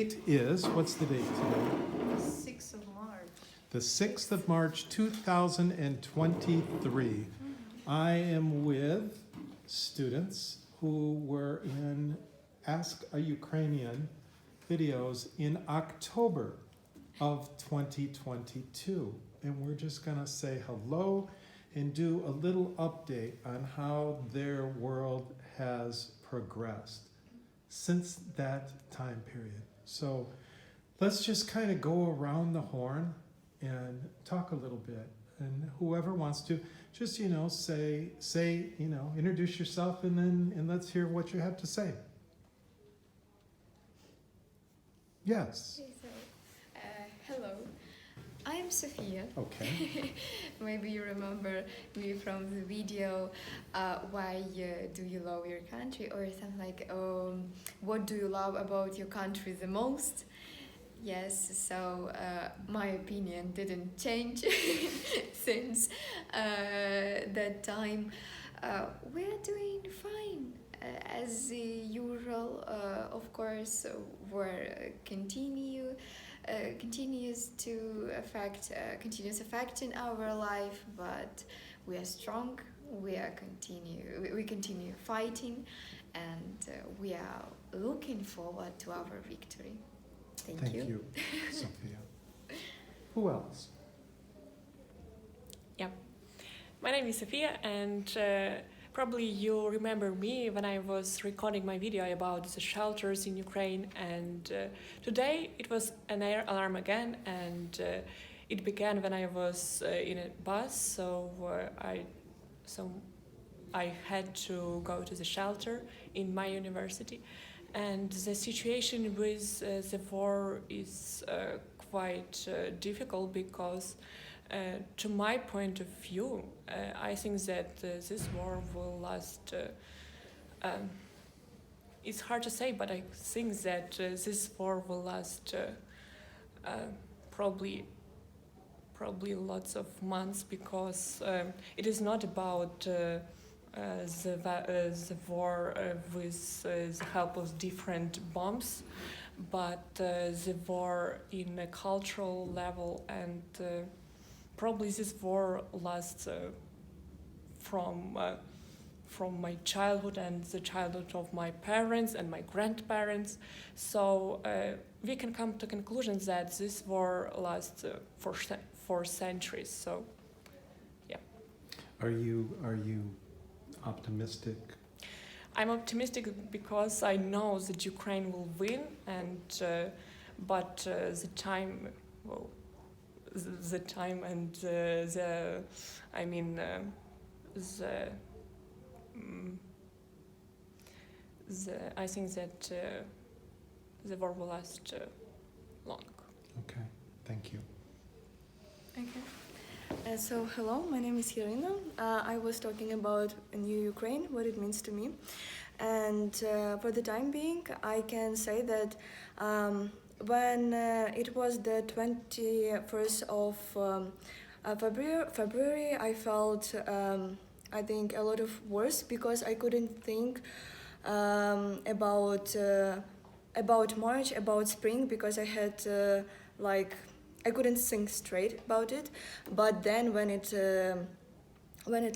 Date is, what's the date today? 6th of March. The 6th of March, 2023. I am with students who were in Ask a Ukrainian videos in October of 2022. And we're just gonna say hello and do a little update on how their world has progressed since that time period. So let's just kind of go around the horn and talk a little bit. And whoever wants to, just, say, introduce yourself and let's hear what you have to say. Yes. Okay, so, hello, I'm Sophia. Okay. Maybe you remember me from the video, why do you love your country, or something like, what do you love about your country the most? Yes, so my opinion didn't change since that time. We're doing fine. As usual, of course, war continues to affect, continues affecting our life, but we are strong. We continue fighting, and we are looking forward to our victory. Thank you, Sophia. Who else? My name is Sophia, and probably you remember me when I was recording my video about the shelters in Ukraine, and today it was an air alarm again, and it began when I was in a bus, so I had to go to the shelter in my university, and the situation with the war is quite difficult because to my point of view, I think that this war will last. It's hard to say, but I think that this war will last probably lots of months, because it is not about the war with the help of different bombs, but the war in a cultural level, and probably this war lasts from my childhood and the childhood of my parents and my grandparents. So we can come to conclusions that this war lasts for centuries. So, yeah. Are you optimistic? I'm optimistic because I know that Ukraine will win, and but the time and I think that the war will last long. Okay, thank you. Okay. So hello, my name is Irina. I was talking about New Ukraine, what it means to me. And for the time being, I can say that when it was the 21st of February, I felt, I think, a lot of worse, because I couldn't think about March, about spring, because I had I couldn't think straight about it. But then when it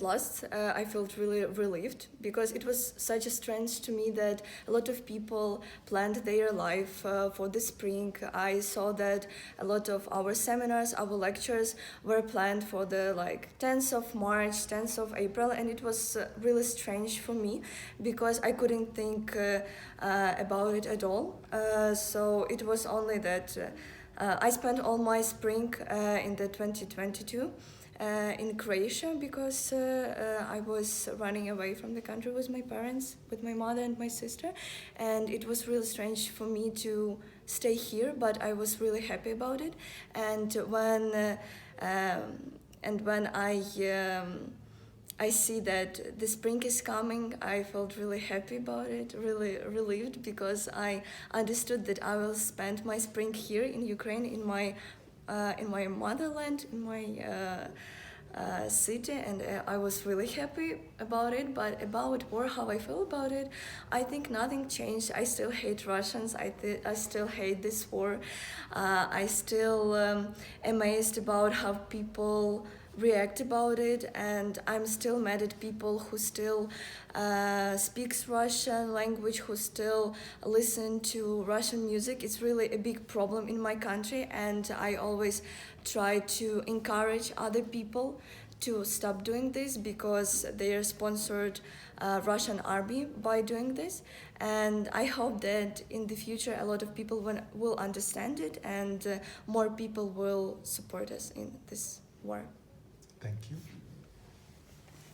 lost, I felt really relieved, because it was such a strange to me that a lot of people planned their life for the spring. I saw that a lot of our seminars, our lectures were planned for the 10th of March, 10th of April, and it was really strange for me, because I couldn't think about it at all. So it was only that I spent all my spring in the 2022 in Croatia, because I was running away from the country with my parents, with my mother and my sister, and it was really strange for me to stay here, but I was really happy about it. And when I see that the spring is coming, I felt really happy about it, really relieved, because I understood that I will spend my spring here in Ukraine, in my motherland, in my city, and I was really happy about it. But about war, how I feel about it, I think nothing changed. I still hate Russians. I still hate this war. I still amazed about how people react about it, and I'm still mad at people who still speaks Russian language, who still listen to Russian music. It's really a big problem in my country, and I always try to encourage other people to stop doing this because they are sponsored Russian army by doing this. And I hope that in the future a lot of people will understand it, and more people will support us in this war. Thank you.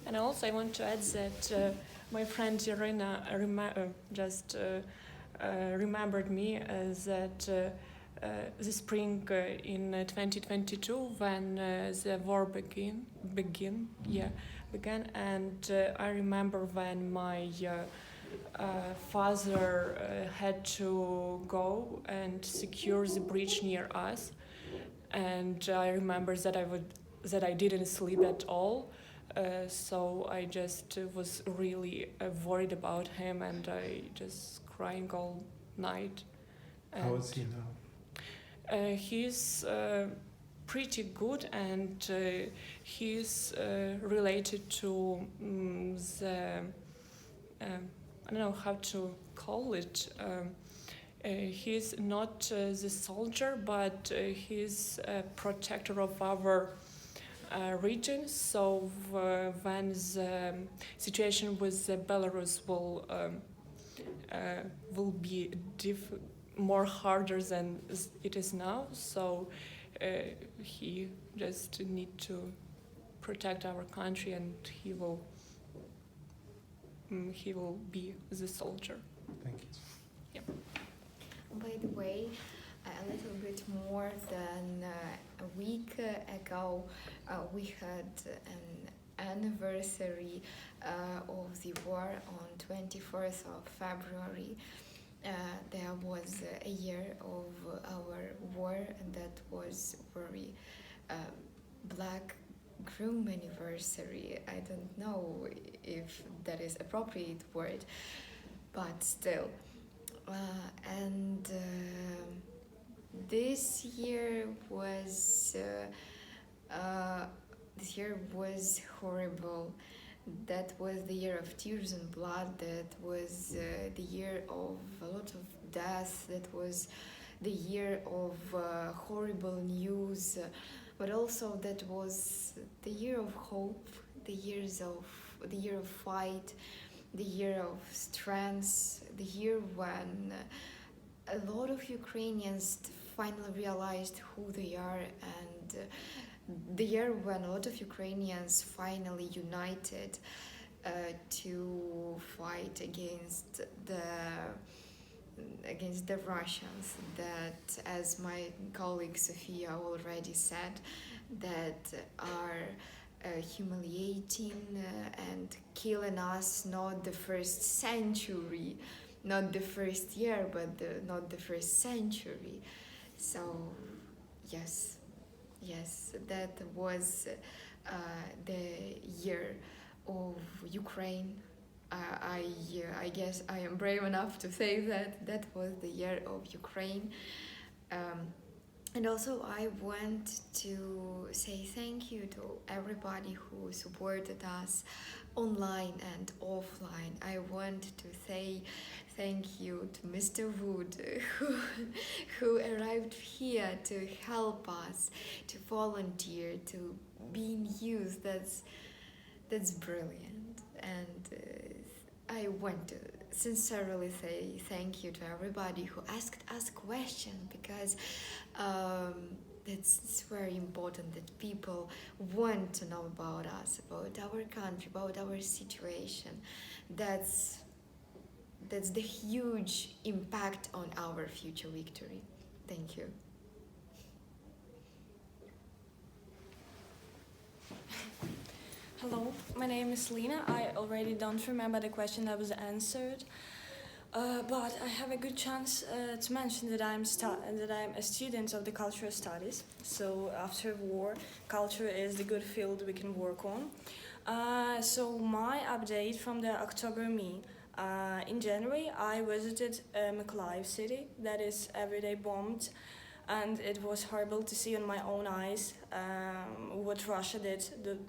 And also, I want to add that my friend Irina just remembered me that the spring in 2022, when the war began, and I remember when my father had to go and secure the bridge near us, and I remember that I didn't sleep at all, so I just was really worried about him, and I just crying all night. How is he now? He's pretty good, and he's related to the I don't know how to call it. He's not the soldier, but he's a protector of our region. So when the situation with Belarus will be more harder than it is now, so he just need to protect our country, and he will be the soldier. Thank you. By the way, a little bit more than a week ago, we had an anniversary of the war on 24th of February. There was a year of our war, and that was very black groom anniversary. I don't know if that is appropriate word, but still. And this year was horrible. That was the year of tears and blood. That was the year of a lot of death. That was the year of horrible news, but also that was the year of hope, the year of fight, the year of strength, the year when a lot of Ukrainians finally realized who they are, and the year when a lot of Ukrainians finally united to fight against the Russians, that, as my colleague Sofia already said, that are humiliating and killing us not the first century, not the first year, but not the first century. So yes, that was the year of Ukraine. I guess I am brave enough to say that was the year of Ukraine. And also I want to say thank you to everybody who supported us online and offline. I want to say thank you to Mr. Wood who arrived here to help us, to volunteer, to be in use. That's brilliant. And I want to sincerely say thank you to everybody who asked us questions, because it's very important that people want to know about us, about our country, about our situation. That's the huge impact on our future victory. Thank you. Hello, my name is Lena. I already don't remember the question that was answered, But I have a good chance to mention that I'm a student of the cultural studies. So after war, culture is the good field we can work on. So my update from the October me. In January, I visited Mykolaiv city that is everyday bombed, and it was horrible to see on my own eyes what Russia did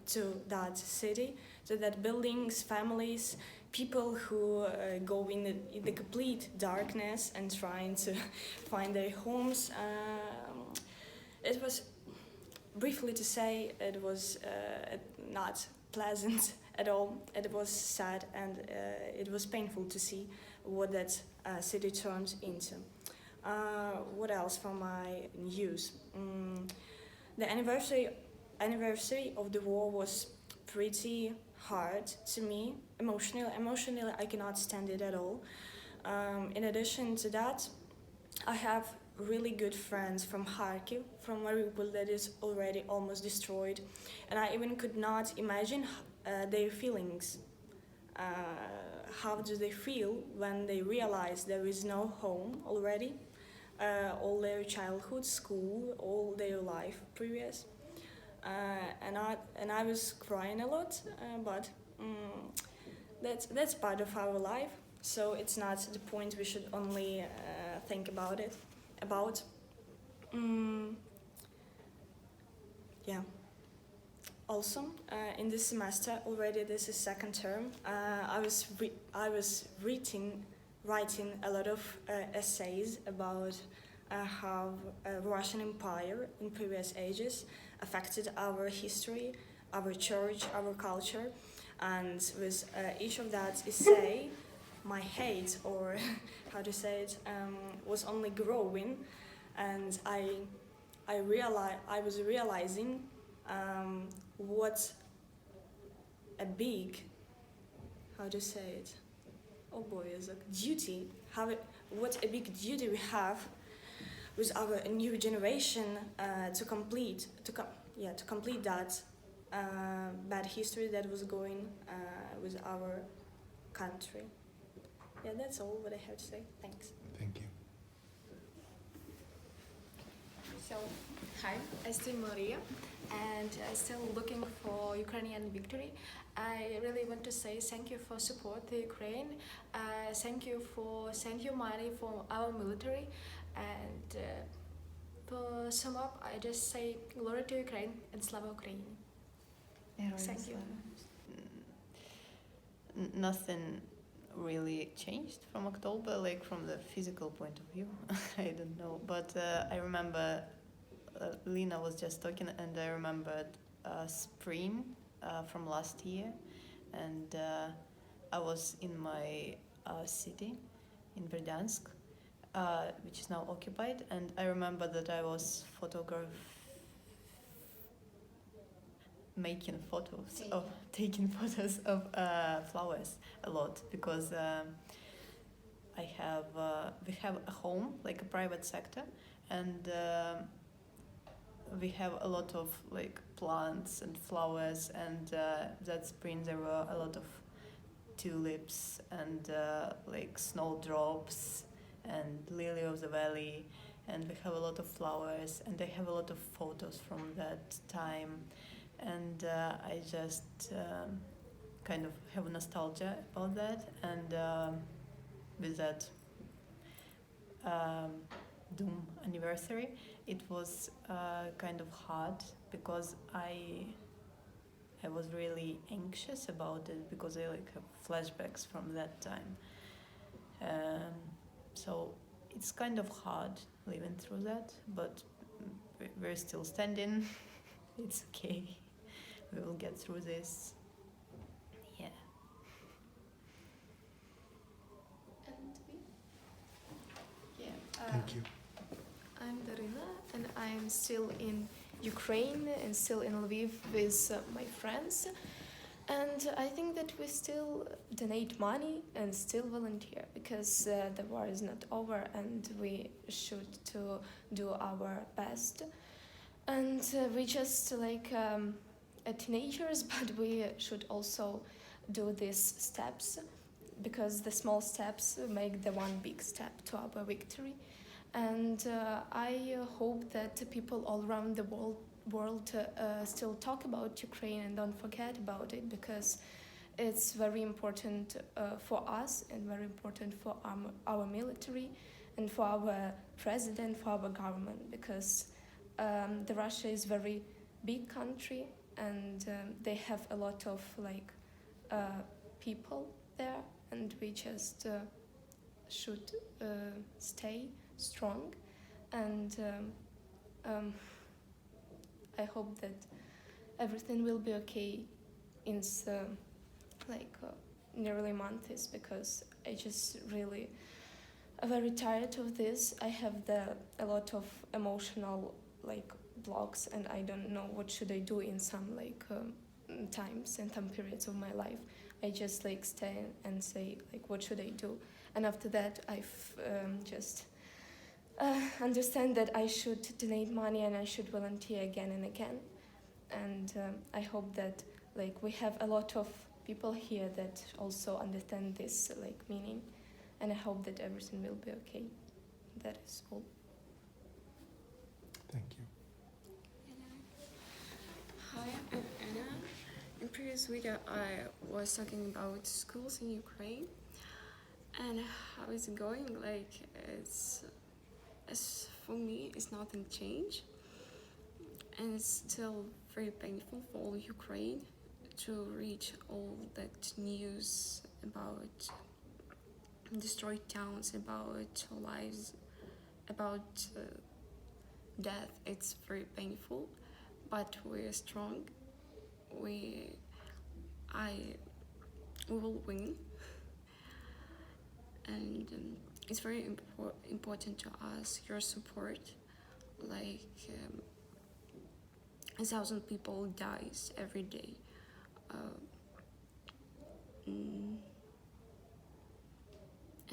to that city, to that buildings, families, people who go in the complete darkness and trying to find their homes. It was, briefly to say, it was not pleasant at all. It was sad, and it was painful to see what that city turned into. What else from my news? The anniversary of the war was pretty hard to me emotionally. I cannot stand it at all. In addition to that, I have really good friends from Kharkiv, from Mariupol that is already almost destroyed, and I even could not imagine their feelings. How do they feel when they realize there is no home already? All their childhood, school, all their life previous. And I was crying a lot, but that's part of our life. So it's not the point we should only think about it. Yeah. Also, in this semester already, this is second term. I was writing a lot of essays about how Russian Empire in previous ages affected our history, our church, our culture, and with each of that essay, my hate, or how to say it, was only growing, and I was realizing what a big, how to say it, oh boy, is a duty, what a big duty we have with our new generation to complete that bad history that was going with our country. Yeah, that's all what I have to say. Thanks. Thank you. So, hi, I'm still Maria, and I'm still looking for Ukrainian victory. I really want to say thank you for support the Ukraine. Thank you for send your money for our military, and for sum up, I just say glory to Ukraine and Slava Ukraini. Thank you. Nothing really changed from October, like from the physical point of view. I don't know, but I remember Lina was just talking, and I remembered spring from last year, and I was in my city in Verdansk, which is now occupied, and I remember that I was taking photos of flowers a lot, because we have a home, like a private sector, and we have a lot of like plants and flowers, and that spring there were a lot of tulips and like snowdrops and lily of the valley, and we have a lot of flowers, and I have a lot of photos from that time, and I just kind of have nostalgia about that, and with that Doom anniversary, it was kind of hard, because I was really anxious about it, because I like have flashbacks from that time. So it's kind of hard living through that, but we're still standing. It's okay. We will get through this. Yeah. And me? Yeah. Thank you. I'm Darina, and I'm still in Ukraine and still in Lviv with my friends. And I think that we still donate money and still volunteer, because the war is not over, and we should to do our best. And we just like teenagers, but we should also do these steps because the small steps make the one big step to our victory. And I hope that people all around the world still talk about Ukraine and don't forget about it, because it's very important for us and very important for our military and for our president, for our government, because the Russia is very big country and they have a lot of people there, and we just should stay strong. And I hope that everything will be okay in nearly months, because I just really very tired of this. I have a lot of emotional blocks, and I don't know what should I do in some times and some periods of my life. I just stay and say what should I do, and after that I just understand that I should donate money and I should volunteer again and again. And I hope that we have a lot of people here that also understand this meaning, and I hope that everything will be okay. That is all. Thank you. Hi, I'm Anna. In previous video, I was talking about schools in Ukraine and how it's going. As for me, it's nothing changed, and it's still very painful for all Ukraine to reach all that news about destroyed towns, about lives, about death. It's very painful, but we're strong. We will win, and it's very important to us your support. 1,000 people dies every day.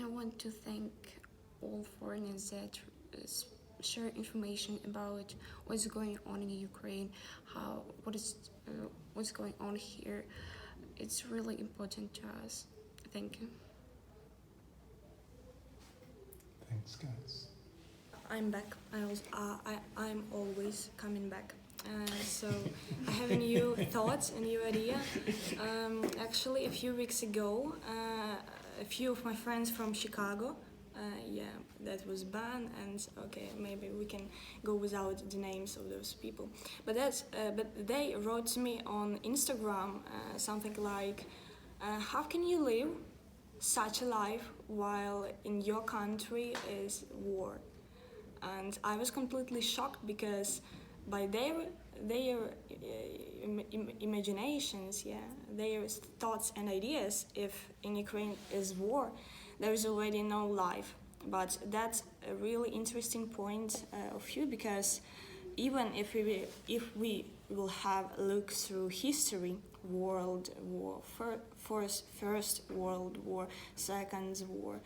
I want to thank all foreigners that share information about what's going on in Ukraine, what's going on here. It's really important to us. Thank you. Thanks, guys. I'm back. I'm always coming back. So I have a new thoughts, a new idea. Actually, a few weeks ago, a few of my friends from Chicago, that was banned, and okay, maybe we can go without the names of those people. But they wrote to me on Instagram something like, "How can you live such a life while in your country is war?" And I was completely shocked, because by their imaginations, their thoughts and ideas, if in Ukraine is war, there is already no life. But that's a really interesting point of view, because even if we will have a look through history, World War, First World War, Second War,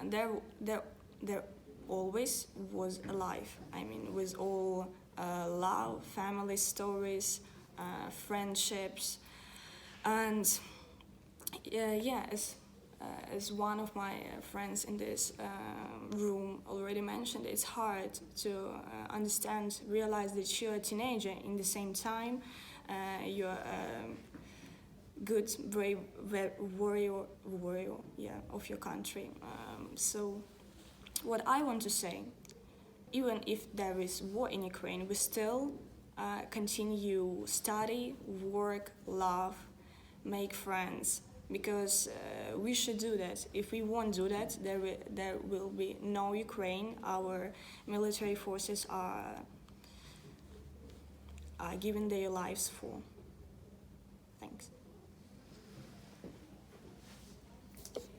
there always was a life. I mean, with all love, family stories, friendships, and as one of my friends in this room already mentioned, it's hard to understand, realize that you're a teenager. In the same time, you're a good, brave warrior, of your country. So what I want to say, even if there is war in Ukraine, we still continue study, work, love, make friends, because we should do that. If we won't do that, there will be no Ukraine. Our military forces are giving their lives for. Thanks.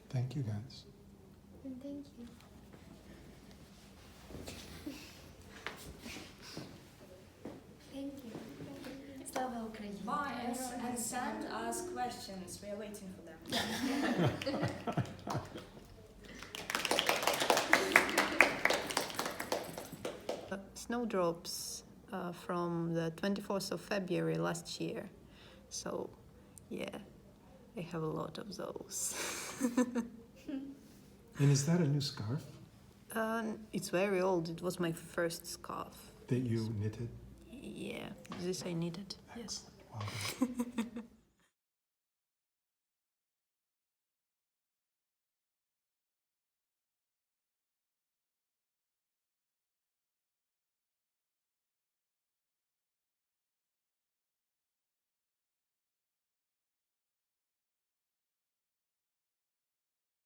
Thank you, guys. Thank you. Thank you. Slava Ukraini. Bye, and send us questions. We are waiting for them. Snowdrops from the 24th of February last year. So, yeah, I have a lot of those. And is that a new scarf It's very old. It was my first scarf. that you knitted? Yeah, this I knitted. Yes. Excellent. Well done.